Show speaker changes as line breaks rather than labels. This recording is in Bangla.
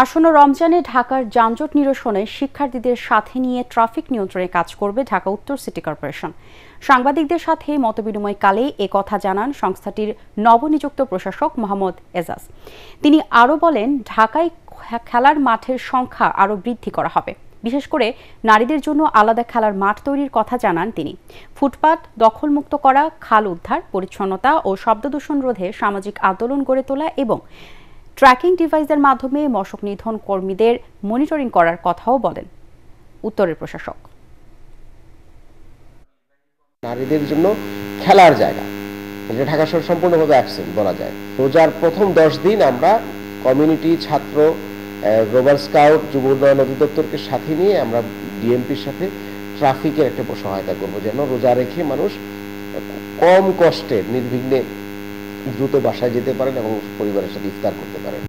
আসন্ন রমজানে ঢাকার যানজট নিরসনে শিক্ষার্থীদের সাথে নিয়ে ট্রাফিক নিয়ন্ত্রণে কাজ করবে ঢাকা উত্তর সিটি কর্পোরেশন। সাংবাদিকদের সাথে মতবিনিময়কালে এ কথা জানান সংস্থাটির নবনিযুক্ত প্রশাসক মোহাম্মদ এজাজ। তিনি আরও বলেন, ঢাকায় খেলার মাঠের সংখ্যা আরও বৃদ্ধি করা হবে। বিশেষ করে নারীদের জন্য আলাদা খেলার মাঠ তৈরির কথা জানান তিনি। ফুটপাত দখলমুক্ত করা, খাল উদ্ধার, পরিচ্ছন্নতা ও শব্দদূষণ রোধে সামাজিক আন্দোলন গড়ে তোলা এবং ট্র্যাকিং ডিভাইসের মাধ্যমে মশক নিধন কর্মীদের মনিটরিং করার কথাও বলেন উত্তরের প্রশাসক।
নারীদের জন্য খেলার জায়গা, এটা ঢাকা শহর সম্পূর্ণভাবে অ্যাবসেন্ট বলা যায়। রোজার প্রথম 10 দিন আমরা কমিউনিটি, ছাত্র, গ্লোবাল স্কাউট, যুব উন্নয়ন অধিদপ্তরকে সাথে নিয়ে আমরা ডিএমপির সাথে ট্রাফিকের একটা সহায়তা করবো, যেন রোজা রেখে মানুষ কম কষ্টে নির্বিঘ্নে দ্রুত বাসায় যেতে পারেন এবং পরিবারের সাথে ইফতার করতে পারেন।